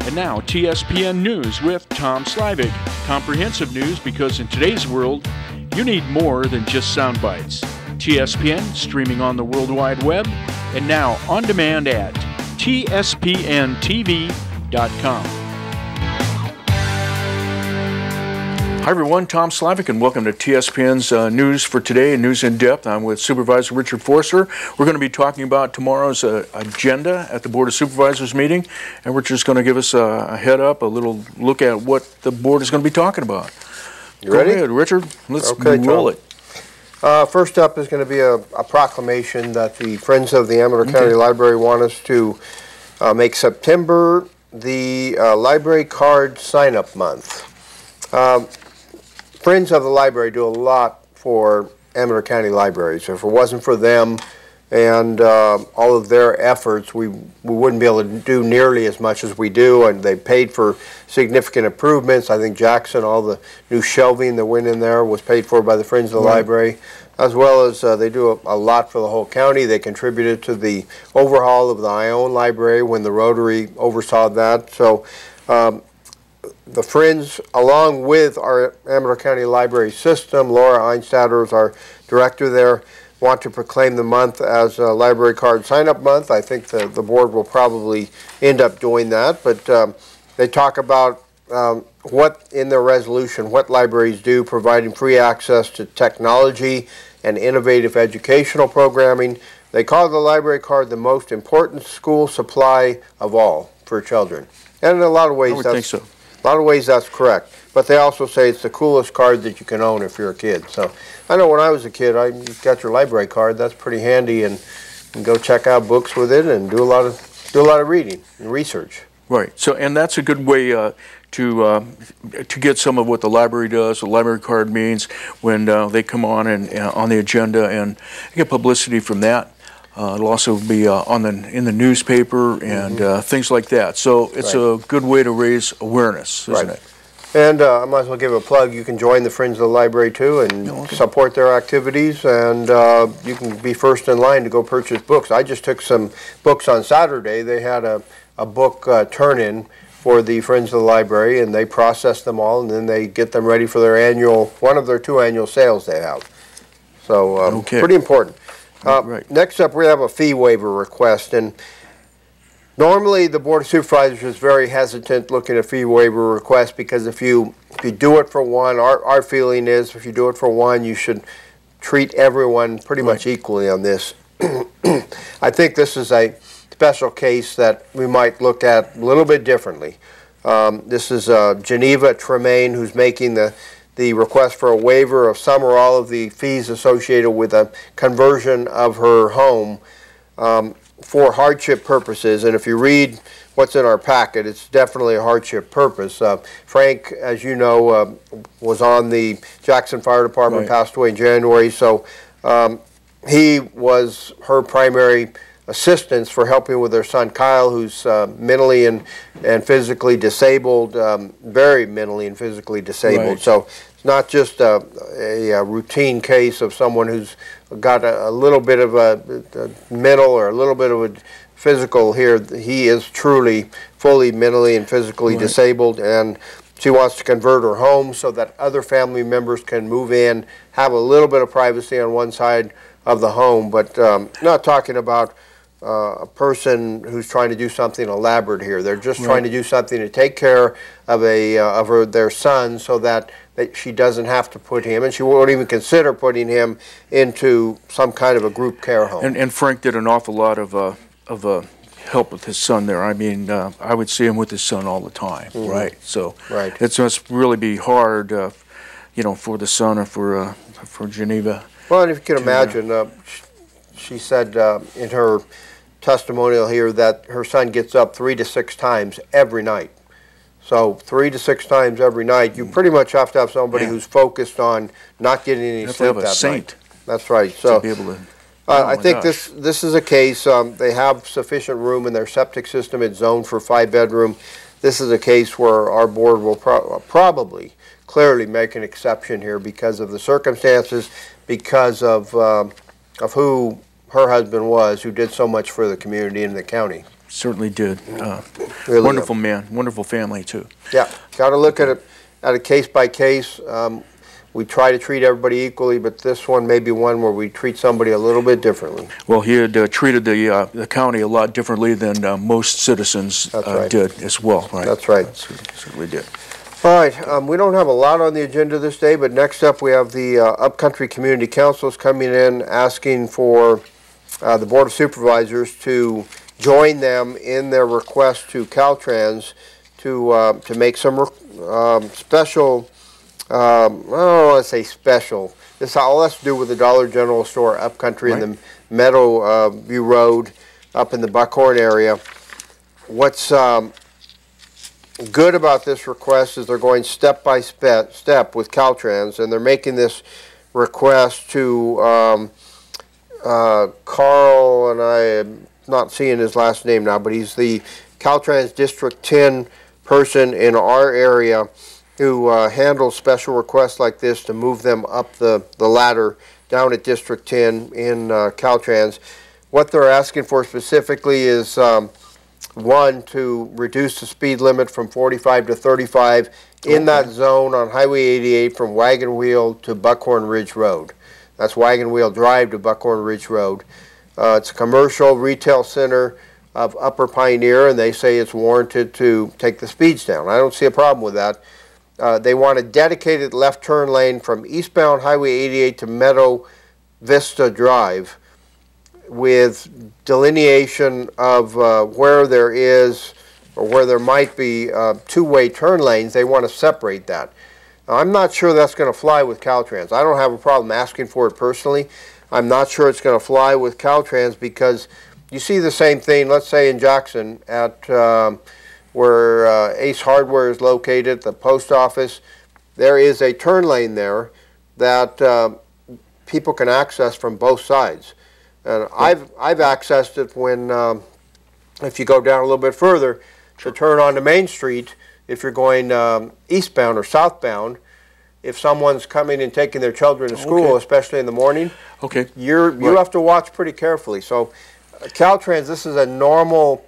And now, TSPN News with Tom Slavik. Comprehensive news because in today's world, you need more than just sound bites. TSPN, streaming on the World Wide Web, and now on demand at TSPNTV.com. Hi everyone, Tom Slavik, and welcome to TSPN's News for Today, News in Depth. I'm with Supervisor Richard Forster. We're going to be talking about tomorrow's agenda at the Board of Supervisors meeting, and Richard's going to give us a head up, a little look at what the board is going to be talking about. You ready? Go ahead, Richard. Let's roll it. First up is going to be a proclamation that the Friends of the Amador County Library want us to make September the library card sign-up month. Friends of the Library do a lot for Amador County Libraries. If it wasn't for them and all of their efforts, we wouldn't be able to do nearly as much as we do, and they paid for significant improvements. I think Jackson, all the new shelving that went in there was paid for by the Friends of the Library, as well as they do a lot for the whole county. They contributed to the overhaul of the Ione Library when the Rotary oversaw that. So the Friends, along with our Amador County Library system, Laura Einstadter is our director there, want to proclaim the month as a library card sign-up month. I think the board will probably end up doing that, but they talk about what in their resolution, what libraries do, providing free access to technology and innovative educational programming. They call the library card the most important school supply of all for children. And in a lot of ways, that's correct. But they also say it's the coolest card that you can own if you're a kid. So I know when I was a kid, you got your library card. That's pretty handy, and you can go check out books with it and do a lot of reading and research. Right. So, and that's a good way to get some of what the library does. The library card means when they come on and on the agenda and get publicity from that. It'll also be in the newspaper and things like that. So it's a good way to raise awareness, isn't it? And I might as well give a plug. You can join the Friends of the Library too and support their activities, and you can be first in line to go purchase books. I just took some books on Saturday. They had a book turn-in for the Friends of the Library, and they process them all, and then they get them ready for their one of their 2 annual sales they have. So pretty important. Next up, we have a fee waiver request, and normally the Board of Supervisors is very hesitant looking at fee waiver requests because if you do it for one, our feeling is if you do it for one, you should treat everyone pretty much equally on this. I think this is a special case that we might look at a little bit differently. This is Geneva Tremaine who's making the request for a waiver of some or all of the fees associated with a conversion of her home for hardship purposes. And if you read what's in our packet, it's definitely a hardship purpose. Frank, as you know, was on the Jackson Fire Department, passed away in January, so he was her primary assistance for helping with their son Kyle, who's mentally and physically disabled, very mentally and physically disabled. So it's not just a routine case of someone who's got a little bit of a mental or a little bit of a physical here. He is truly fully mentally and physically disabled, and she wants to convert her home so that other family members can move in, have a little bit of privacy on one side of the home, but not talking about a person who's trying to do something elaborate here. They're just trying to do something to take care of their son so that she doesn't have to put him, and she won't even consider putting him into some kind of a group care home. And Frank did an awful lot of help with his son there. I mean, I would see him with his son all the time, So it must really be hard, you know, for the son or for Geneva. Well, and if you can imagine, she said in her testimonial here that her son gets up 3 to 6 times every night. So 3 to 6 times every night, you pretty much have to have somebody who's focused on not getting any sleep that night. That's right. So I think this is a case. They have sufficient room in their septic system. It's zoned for 5-bedroom. This is a case where our board will probably clearly make an exception here because of the circumstances, because of who her husband was, who did so much for the community and the county. Certainly did. Really Wonderful man, wonderful family too. Yeah, got to look at it at a case by case. We try to treat everybody equally, but this one may be one where we treat somebody a little bit differently. Well, he had treated the county a lot differently than most citizens did as well. Right? That's right. Certainly did. All right, we don't have a lot on the agenda this day, but next up we have the Upcountry Community Councils coming in asking for the Board of Supervisors to join them in their request to Caltrans to make some special, I don't want to say special, this all has to do with the Dollar General store Upcountry in the Meadow View Road up in the Buckhorn area. What's good about this request is they're going step by step with Caltrans, and they're making this request to Carl, and I am not seeing his last name now, but he's the Caltrans District 10 person in our area who handles special requests like this to move them up the ladder down at District 10 in Caltrans. What they're asking for specifically is one, to reduce the speed limit from 45 to 35 in that zone on Highway 88 from Wagon Wheel to Buckhorn Ridge Road. That's Wagon Wheel Drive to Buckhorn Ridge Road. It's a commercial retail center of Upper Pioneer, and they say it's warranted to take the speeds down. I don't see a problem with that. They want a dedicated left turn lane from eastbound Highway 88 to Meadow Vista Drive, with delineation of where there is or where there might be two-way turn lanes. They want to separate that. Now, I'm not sure that's going to fly with Caltrans. I don't have a problem asking for it personally. I'm not sure it's going to fly with Caltrans because you see the same thing, let's say in Jackson at where Ace Hardware is located, the post office. There is a turn lane there that people can access from both sides. And I've accessed it when, if you go down a little bit further, to turn onto Main Street, if you're going eastbound or southbound, if someone's coming and taking their children to school, especially in the morning, you have to watch pretty carefully. So Caltrans, this is a normal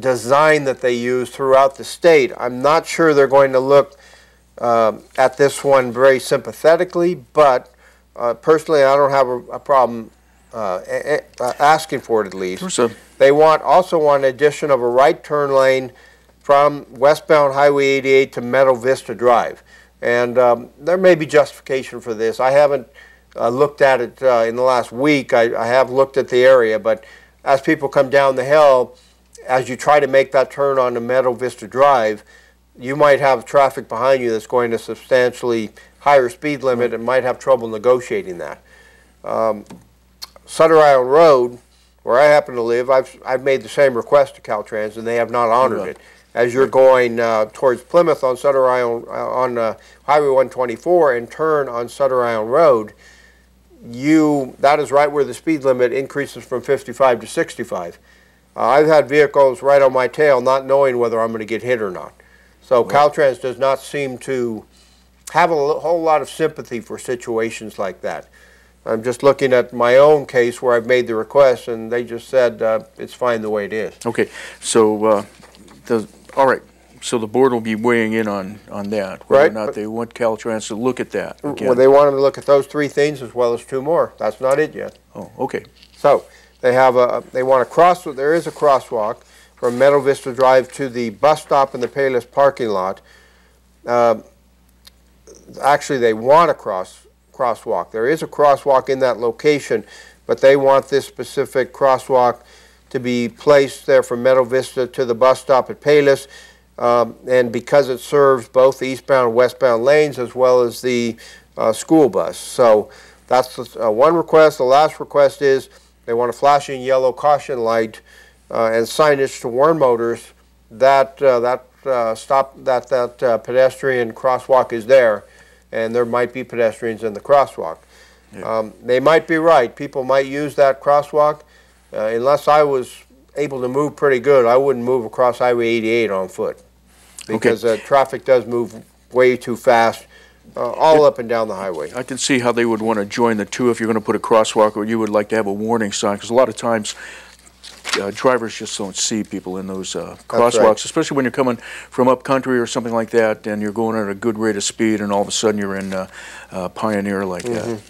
design that they use throughout the state. I'm not sure they're going to look at this one very sympathetically, but personally I don't have a problem asking for it at least. They also want an addition of a right turn lane from westbound Highway 88 to Meadow Vista Drive. And there may be justification for this. I haven't looked at it in the last week. I have looked at the area, but as people come down the hill, as you try to make that turn onto Meadow Vista Drive, you might have traffic behind you that's going to substantially higher speed limit and might have trouble negotiating that. Sutter Island Road, where I happen to live, I've made the same request to Caltrans, and they have not honored it. As you're going towards Plymouth on Sutter Island, on Highway 124 and turn on Sutter Island Road, that is right where the speed limit increases from 55 to 65. I've had vehicles right on my tail not knowing whether I'm going to get hit or not. So Caltrans does not seem to have a whole lot of sympathy for situations like that. I'm just looking at my own case where I've made the request, and they just said it's fine the way it is. Okay, so all right. So the board will be weighing in on that, whether or not they want Caltrans to look at that again. Well, they want them to look at those three things as well as two more. That's not it yet. Oh, okay. So they want a there is a crosswalk from Meadow Vista Drive to the bus stop in the Payless parking lot. Actually, they want a crosswalk. There is a crosswalk in that location, but they want this specific crosswalk to be placed there from Meadow Vista to the bus stop at Payless, and because it serves both the eastbound and westbound lanes as well as the school bus. So that's one request. The last request is they want a flashing yellow caution light and signage to warn motors that pedestrian crosswalk is there, and there might be pedestrians in the crosswalk. Yeah. They might be right. People might use that crosswalk. Unless I was able to move pretty good, I wouldn't move across Highway 88 on foot, because traffic does move way too fast all up and down the highway. I can see how they would want to join the two if you're going to put a crosswalk, or you would like to have a warning sign, because a lot of times drivers just don't see people in those That's crosswalks, right. especially when you're coming from up country or something like that, and you're going at a good rate of speed, and all of a sudden you're in Pioneer like that.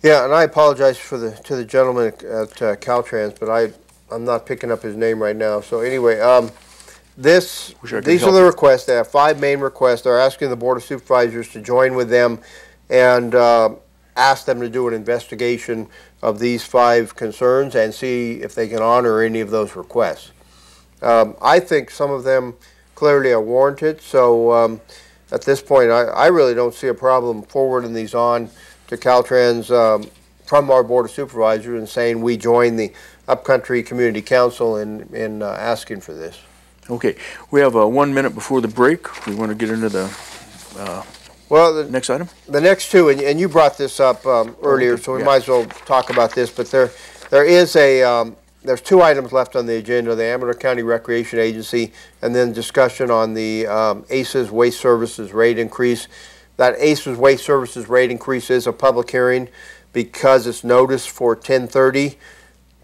Yeah, and I apologize to the gentleman at Caltrans, but I'm not picking up his name right now. So anyway, these are the requests. They have 5 main requests. They're asking the Board of Supervisors to join with them and ask them to do an investigation of these 5 concerns and see if they can honor any of those requests. I think some of them clearly are warranted, so at this point I really don't see a problem forwarding these on to Caltrans from our Board of Supervisors and saying we join the Upcountry Community Council in asking for this. Okay, we have 1 minute before the break. We want to get into the next item. The next 2, and you brought this up earlier, so we might as well talk about this. But there's 2 items left on the agenda: the Amador County Recreation Agency, and then discussion on the ACES Waste Services rate increase. That ACES Waste Services rate increase is a public hearing because it's noticed for 10:30.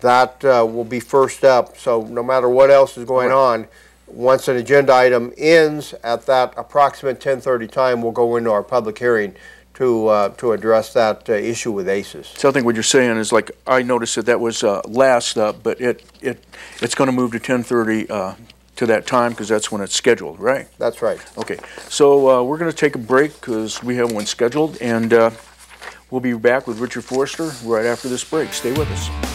That will be first up. So no matter what else is going on, once an agenda item ends at that approximate 10:30 time, we'll go into our public hearing to address that issue with ACES. So I think what you're saying is, like, I noticed that was last up, but it's going to move to 10:30 to that time because that's when it's scheduled, right? That's right. Okay, so we're going to take a break because we have one scheduled, and we'll be back with Richard Forster right after this break. Stay with us.